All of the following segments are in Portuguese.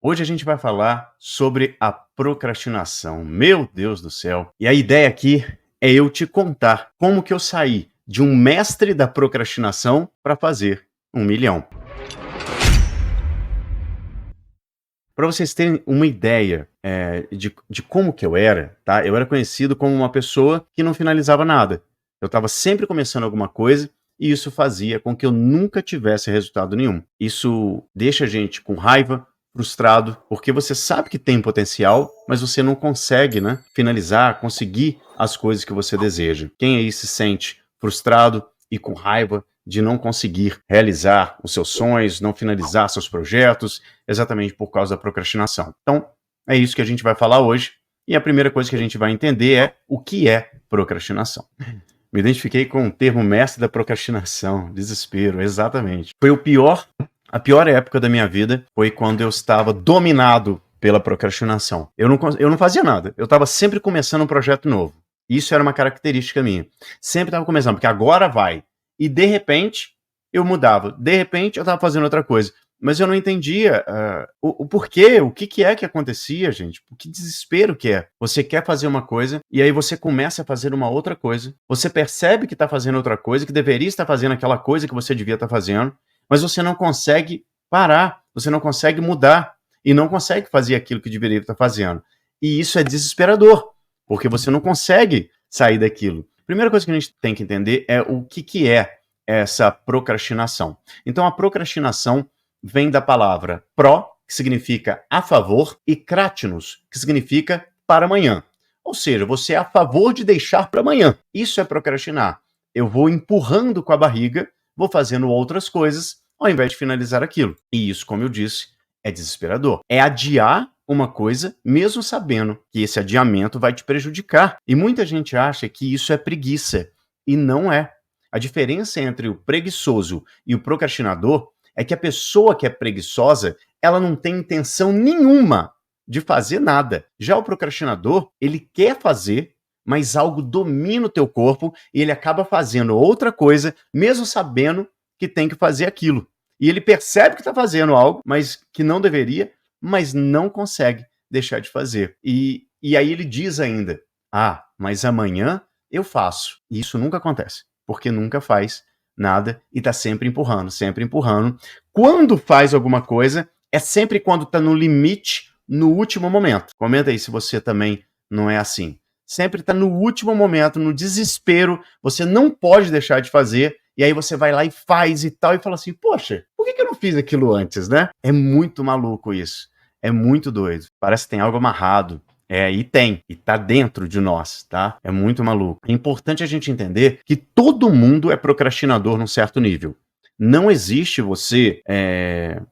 Hoje a gente vai falar sobre a procrastinação. Meu Deus do céu! E a ideia aqui é eu te contar como que eu saí de um mestre da procrastinação para fazer 1 milhão. Para vocês terem uma ideia de como que eu era, tá? Eu era conhecido como uma pessoa que não finalizava nada. Eu estava sempre começando alguma coisa e isso fazia com que eu nunca tivesse resultado nenhum. Isso deixa a gente com raiva, frustrado, porque você sabe que tem potencial, mas você não consegue, né, finalizar, conseguir as coisas que você deseja. Quem aí se sente frustrado e com raiva de não conseguir realizar os seus sonhos, não finalizar seus projetos, exatamente por causa da procrastinação. Então, é isso que a gente vai falar hoje. E a primeira coisa que a gente vai entender é o que é procrastinação. Me identifiquei com o termo mestre da procrastinação, desespero, exatamente. Foi a pior época da minha vida foi quando eu estava dominado pela procrastinação. Eu não fazia nada, eu estava sempre começando um projeto novo. Isso era uma característica minha. Sempre estava começando, porque agora vai. E de repente eu mudava, de repente eu estava fazendo outra coisa. Mas eu não entendia o porquê, o que é que acontecia, gente. Que desespero que é. Você quer fazer uma coisa e aí você começa a fazer uma outra coisa. Você percebe que está fazendo outra coisa, que deveria estar fazendo aquela coisa que você devia estar fazendo, mas você não consegue parar, você não consegue mudar e não consegue fazer aquilo que deveria estar fazendo. E isso é desesperador, porque você não consegue sair daquilo. Primeira coisa que a gente tem que entender é o que é essa procrastinação. Então, a procrastinação vem da palavra pró, que significa a favor, e crátinos, que significa para amanhã. Ou seja, você é a favor de deixar para amanhã. Isso é procrastinar. Eu vou empurrando com a barriga, vou fazendo outras coisas, ao invés de finalizar aquilo. E isso, como eu disse, é desesperador. É adiar uma coisa, mesmo sabendo que esse adiamento vai te prejudicar. E muita gente acha que isso é preguiça, e não é. A diferença entre o preguiçoso e o procrastinador é que a pessoa que é preguiçosa, ela não tem intenção nenhuma de fazer nada. Já o procrastinador, ele quer fazer, mas algo domina o teu corpo e ele acaba fazendo outra coisa, mesmo sabendo que tem que fazer aquilo. E ele percebe que está fazendo algo, mas que não deveria, mas não consegue deixar de fazer. E aí ele diz ainda, mas amanhã eu faço. E isso nunca acontece, porque nunca faz nada e tá sempre empurrando, sempre empurrando. Quando faz alguma coisa, é sempre quando tá no limite, no último momento. Comenta aí se você também não é assim. Sempre tá no último momento, no desespero, você não pode deixar de fazer, e aí você vai lá e faz e tal, e fala assim, poxa, por que eu não fiz aquilo antes, né? É muito maluco isso. É muito doido. Parece que tem algo amarrado. E tá dentro de nós, tá? É muito maluco. É importante a gente entender que todo mundo é procrastinador num certo nível. Não existe você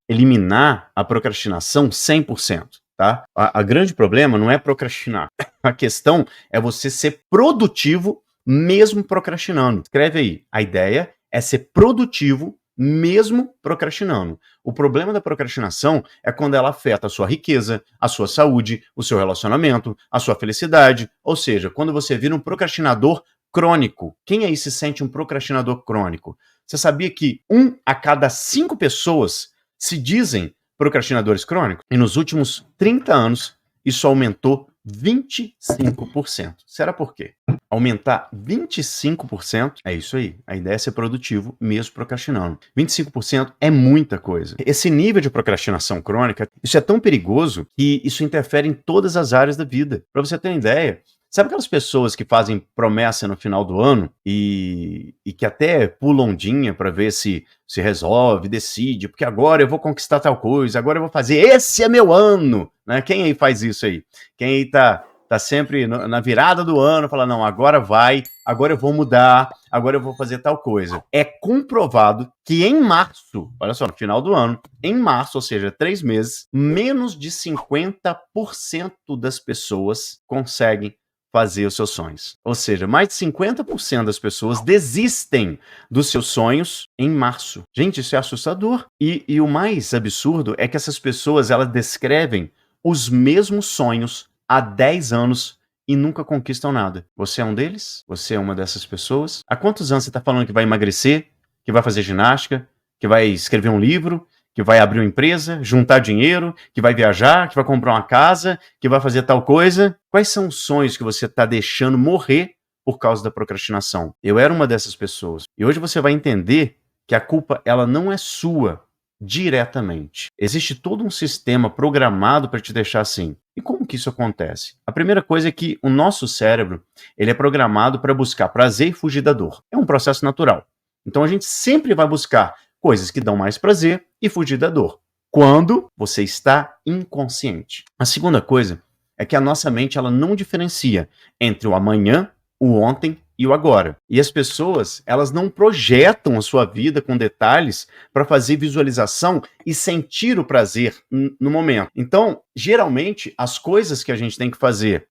eliminar a procrastinação 100%, tá? A grande problema não é procrastinar. A questão é você ser produtivo mesmo procrastinando. Escreve aí. A ideia é ser produtivo mesmo procrastinando. O problema da procrastinação é quando ela afeta a sua riqueza, a sua saúde, o seu relacionamento, a sua felicidade. Ou seja, quando você vira um procrastinador crônico. Quem aí se sente um procrastinador crônico? Você sabia que 1 a cada 5 pessoas se dizem procrastinadores crônicos? E nos últimos 30 anos, isso aumentou 25%. Será por quê? Aumentar 25%, é isso aí. A ideia é ser produtivo, mesmo procrastinando. 25% é muita coisa. Esse nível de procrastinação crônica, isso é tão perigoso que isso interfere em todas as áreas da vida. Para você ter uma ideia, sabe aquelas pessoas que fazem promessa no final do ano e que até pulam ondinha para ver se resolve, decide, porque agora eu vou conquistar tal coisa, agora eu vou fazer, esse é meu ano, né? Quem aí faz isso aí? Quem aí tá sempre na virada do ano, fala, não, agora vai, agora eu vou mudar, agora eu vou fazer tal coisa. É comprovado que em março, olha só, no final do ano, em março, ou seja, 3 meses, menos de 50% das pessoas conseguem fazer os seus sonhos. Ou seja, mais de 50% das pessoas desistem dos seus sonhos em março. Gente, isso é assustador. E o mais absurdo é que essas pessoas, elas descrevem os mesmos sonhos há 10 anos e nunca conquistam nada. Você é um deles? Você é uma dessas pessoas? Há quantos anos você está falando que vai emagrecer, que vai fazer ginástica, que vai escrever um livro, que vai abrir uma empresa, juntar dinheiro, que vai viajar, que vai comprar uma casa, que vai fazer tal coisa. Quais são os sonhos que você está deixando morrer por causa da procrastinação? Eu era uma dessas pessoas. E hoje você vai entender que a culpa ela não é sua diretamente. Existe todo um sistema programado para te deixar assim. E como que isso acontece? A primeira coisa é que o nosso cérebro ele é programado para buscar prazer e fugir da dor. É um processo natural. Então a gente sempre vai buscar coisas que dão mais prazer e fugir da dor, quando você está inconsciente. A segunda coisa é que a nossa mente ela não diferencia entre o amanhã, o ontem e o agora. E as pessoas, elas não projetam a sua vida com detalhes para fazer visualização e sentir o prazer no momento. Então, geralmente, as coisas que a gente tem que fazer,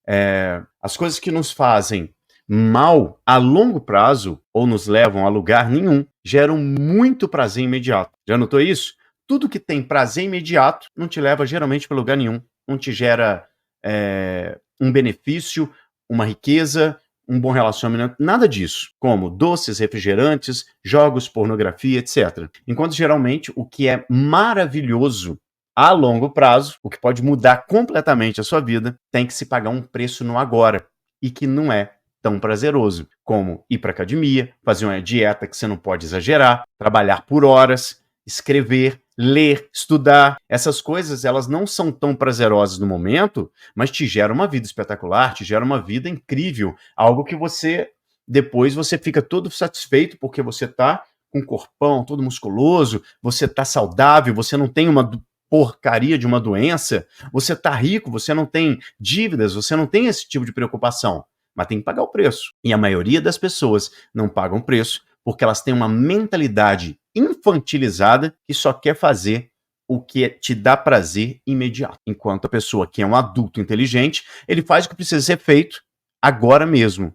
as coisas que nos fazem mal a longo prazo ou nos levam a lugar nenhum, geram muito prazer imediato. Já notou isso? Tudo que tem prazer imediato não te leva geralmente para lugar nenhum. Não te gera um benefício, uma riqueza, um bom relacionamento, nada disso, como doces, refrigerantes, jogos, pornografia, etc. Enquanto geralmente o que é maravilhoso a longo prazo, o que pode mudar completamente a sua vida, tem que se pagar um preço no agora e que não é tão prazeroso, como ir para academia, fazer uma dieta que você não pode exagerar, trabalhar por horas, escrever, ler, estudar. Essas coisas, elas não são tão prazerosas no momento, mas te geram uma vida espetacular, te geram uma vida incrível, algo que depois você fica todo satisfeito porque você tá com um corpão todo musculoso, você tá saudável, você não tem uma porcaria de uma doença, você tá rico, você não tem dívidas, você não tem esse tipo de preocupação, mas tem que pagar o preço. E a maioria das pessoas não pagam o preço porque elas têm uma mentalidade infantilizada que só quer fazer o que te dá prazer imediato. Enquanto a pessoa que é um adulto inteligente, ele faz o que precisa ser feito agora mesmo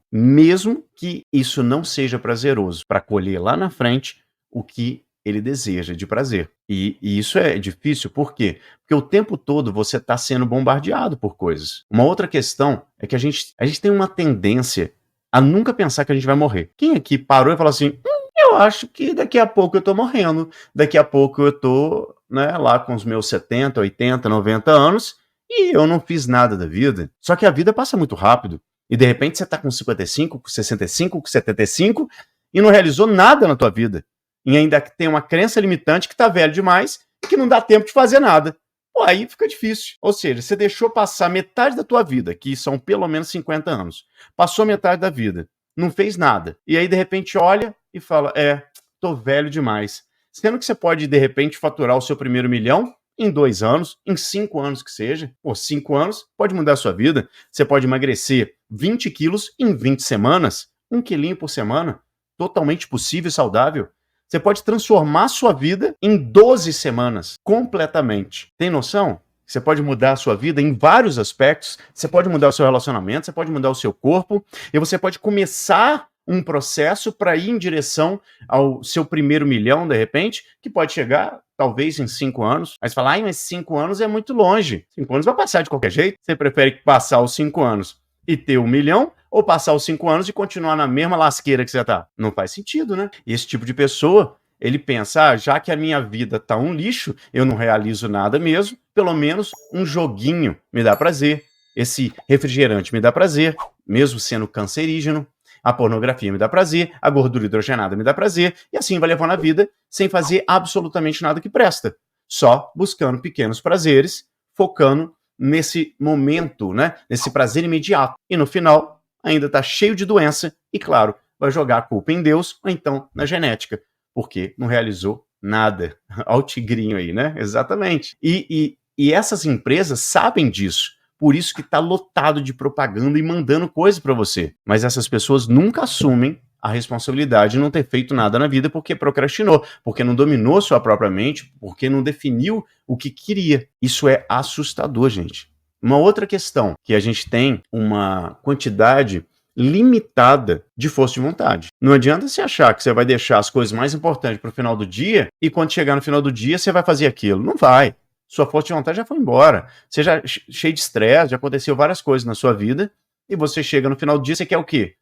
que isso não seja prazeroso, para colher lá na frente o que ele deseja de prazer. E isso é difícil, por quê? Porque o tempo todo você está sendo bombardeado por coisas. Uma outra questão é que a gente tem uma tendência a nunca pensar que a gente vai morrer. Quem aqui parou e falou assim, eu acho que daqui a pouco eu tô morrendo, daqui a pouco eu tô, lá com os meus 70, 80, 90 anos e eu não fiz nada da vida. Só que a vida passa muito rápido e de repente você tá com 55, com 65, com 75 e não realizou nada na tua vida. E ainda tem uma crença limitante que tá velho demais e que não dá tempo de fazer nada. Pô, aí fica difícil. Ou seja, você deixou passar metade da tua vida, que são pelo menos 50 anos. Passou metade da vida, não fez nada. E aí, de repente, olha e fala, tô velho demais. Sendo que você pode, de repente, faturar o seu primeiro milhão em 2 anos, em 5 anos que seja. Pô, 5 anos pode mudar a sua vida. Você pode emagrecer 20 quilos em 20 semanas, 1 quilinho por semana. Totalmente possível e saudável. Você pode transformar sua vida em 12 semanas, completamente. Tem noção? Você pode mudar a sua vida em vários aspectos. Você pode mudar o seu relacionamento, você pode mudar o seu corpo, e você pode começar um processo para ir em direção ao seu primeiro milhão, de repente, que pode chegar, talvez, em 5 anos. Mas falar, mas 5 anos é muito longe. 5 anos vai passar de qualquer jeito. Você prefere passar os 5 anos e ter 1 milhão, ou passar os 5 anos e continuar na mesma lasqueira que você tá? Não faz sentido, né? E esse tipo de pessoa, ele pensa, já que a minha vida tá um lixo, eu não realizo nada mesmo, pelo menos um joguinho me dá prazer, esse refrigerante me dá prazer, mesmo sendo cancerígeno, a pornografia me dá prazer, a gordura hidrogenada me dá prazer, e assim vai levando a vida sem fazer absolutamente nada que presta, só buscando pequenos prazeres, focando nesse momento, nesse prazer imediato. E no final, ainda está cheio de doença e, claro, vai jogar a culpa em Deus ou então na genética, porque não realizou nada. Olha o tigrinho aí, né? Exatamente. E essas empresas sabem disso. Por isso que está lotado de propaganda e mandando coisa para você. Mas essas pessoas nunca assumem a responsabilidade de não ter feito nada na vida porque procrastinou, porque não dominou sua própria mente, porque não definiu o que queria. Isso é assustador, gente. Uma outra questão, que a gente tem uma quantidade limitada de força de vontade. Não adianta você achar que você vai deixar as coisas mais importantes para o final do dia e quando chegar no final do dia você vai fazer aquilo. Não vai. Sua força de vontade já foi embora. Você já cheio de estresse, já aconteceu várias coisas na sua vida e você chega no final do dia, você quer o quê?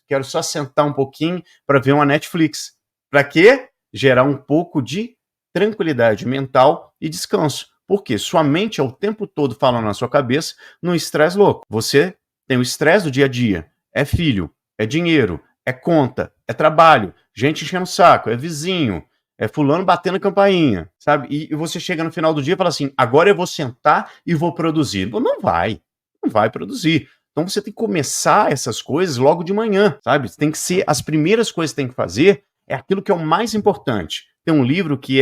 Quero só sentar um pouquinho para ver uma Netflix. Para quê? Gerar um pouco de tranquilidade mental e descanso. Porque sua mente é o tempo todo falando na sua cabeça num estresse louco. Você tem o estresse do dia a dia. É filho, é dinheiro, é conta, é trabalho, gente enchendo o saco, é vizinho, é fulano batendo campainha, sabe? E você chega no final do dia e fala assim, agora eu vou sentar e vou produzir. Não vai produzir. Então você tem que começar essas coisas logo de manhã, sabe? Tem que ser, as primeiras coisas que tem que fazer é aquilo que é o mais importante. Tem um livro que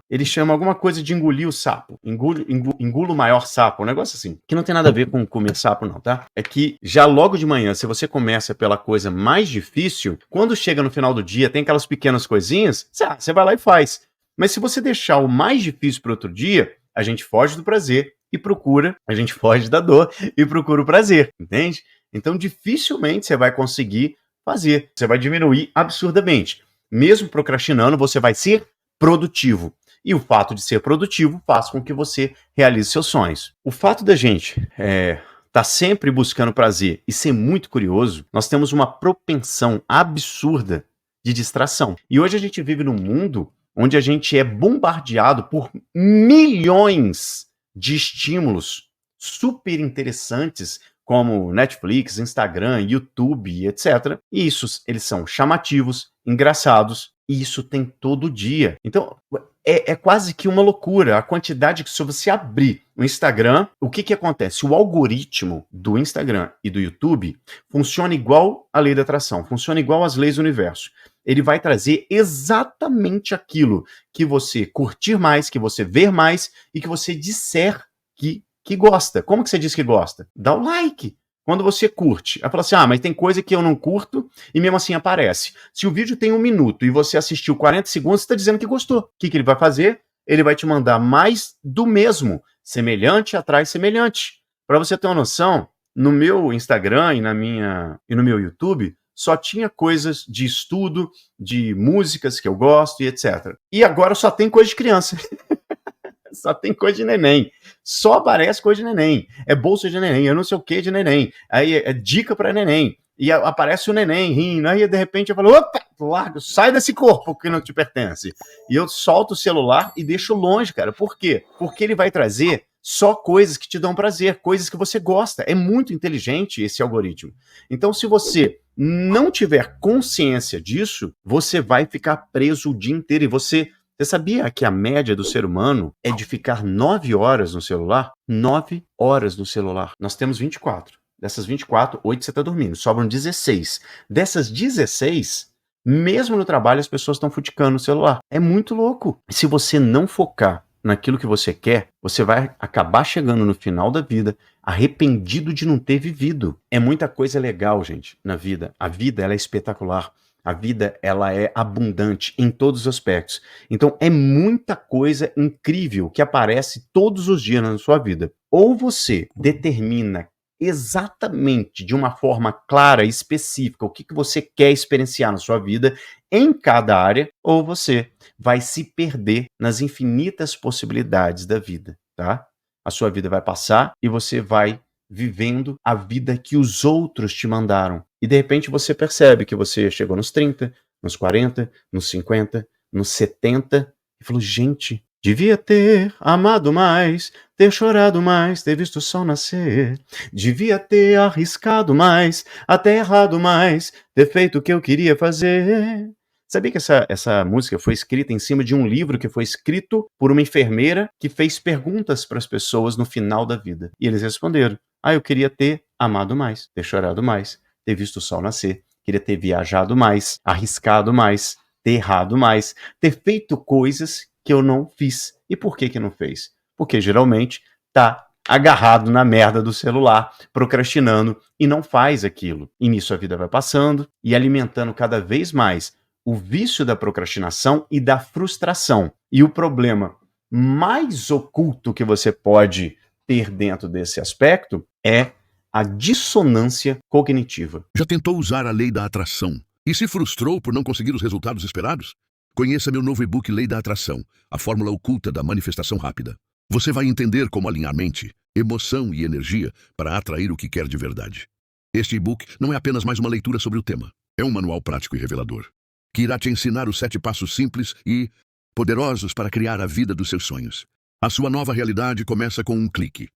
ele chama alguma coisa de engolir o sapo. Engula o maior sapo, um negócio assim. Que não tem nada a ver com comer sapo não, tá? É que já logo de manhã, se você começa pela coisa mais difícil, quando chega no final do dia, tem aquelas pequenas coisinhas, você vai lá e faz. Mas se você deixar o mais difícil para outro dia, a gente foge do prazer e procura, a gente foge da dor e procura o prazer, entende? Então dificilmente você vai conseguir fazer. Você vai diminuir absurdamente. Mesmo procrastinando, você vai ser produtivo. E o fato de ser produtivo faz com que você realize seus sonhos. O fato da gente tá sempre buscando prazer e ser muito curioso, nós temos uma propensão absurda de distração. E hoje a gente vive num mundo onde a gente é bombardeado por milhões de estímulos super interessantes, como Netflix, Instagram, YouTube, etc. E isso, eles são chamativos, engraçados, e isso tem todo dia. Então, é quase que uma loucura a quantidade que, se você abrir o Instagram, o que acontece? O algoritmo do Instagram e do YouTube funciona igual a lei da atração, funciona igual às leis do universo. Ele vai trazer exatamente aquilo que você curtir mais, que você ver mais e que você disser que gosta. Como que você diz que gosta? Dá o like. Quando você curte, ela fala assim, mas tem coisa que eu não curto e mesmo assim aparece. Se o vídeo tem 1 minuto e você assistiu 40 segundos, você está dizendo que gostou. O que ele vai fazer? Ele vai te mandar mais do mesmo. Semelhante atrai semelhante. Para você ter uma noção, no meu Instagram e no meu YouTube, só tinha coisas de estudo, de músicas que eu gosto e etc. E agora só tem coisa de criança. Só tem coisa de neném. Só aparece coisa de neném. É bolsa de neném, eu não sei o que de neném. Aí é dica para neném. E aparece o neném rindo. Aí de repente eu falo, opa, larga, sai desse corpo que não te pertence. E eu solto o celular e deixo longe, cara. Por quê? Porque ele vai trazer só coisas que te dão prazer, coisas que você gosta. É muito inteligente esse algoritmo. Então, se você não tiver consciência disso, você vai ficar preso o dia inteiro e você sabia que a média do ser humano é de ficar 9 horas no celular? 9 horas no celular. Nós temos 24. Dessas 24, 8 você está dormindo. Sobram 16. Dessas 16, mesmo no trabalho, as pessoas estão futicando no celular. É muito louco. Se você não focar naquilo que você quer, você vai acabar chegando no final da vida arrependido de não ter vivido. É muita coisa legal, gente, na vida. A vida, ela é espetacular. A vida, ela é abundante em todos os aspectos. Então, é muita coisa incrível que aparece todos os dias na sua vida. Ou você determina exatamente, de uma forma clara e específica, o que você quer experienciar na sua vida, em cada área, ou você vai se perder nas infinitas possibilidades da vida, tá? A sua vida vai passar e você vai vivendo a vida que os outros te mandaram. E de repente você percebe que você chegou nos 30, nos 40, nos 50, nos 70 e falou, gente, devia ter amado mais, ter chorado mais, ter visto o sol nascer. Devia ter arriscado mais, até errado mais, ter feito o que eu queria fazer. Sabia que essa música foi escrita em cima de um livro que foi escrito por uma enfermeira que fez perguntas para as pessoas no final da vida. E eles responderam, eu queria ter amado mais, ter chorado mais, ter visto o sol nascer, queria ter viajado mais, arriscado mais, ter errado mais, ter feito coisas que eu não fiz. E por que não fez? Porque geralmente tá agarrado na merda do celular, procrastinando e não faz aquilo. E nisso a vida vai passando e alimentando cada vez mais o vício da procrastinação e da frustração. E o problema mais oculto que você pode ter dentro desse aspecto é a dissonância cognitiva. Já tentou usar a lei da atração e se frustrou por não conseguir os resultados esperados? Conheça meu novo e-book Lei da Atração, a fórmula oculta da manifestação rápida. Você vai entender como alinhar mente, emoção e energia para atrair o que quer de verdade. Este e-book não é apenas mais uma leitura sobre o tema. É um manual prático e revelador, que irá te ensinar os 7 passos simples e poderosos para criar a vida dos seus sonhos. A sua nova realidade começa com um clique.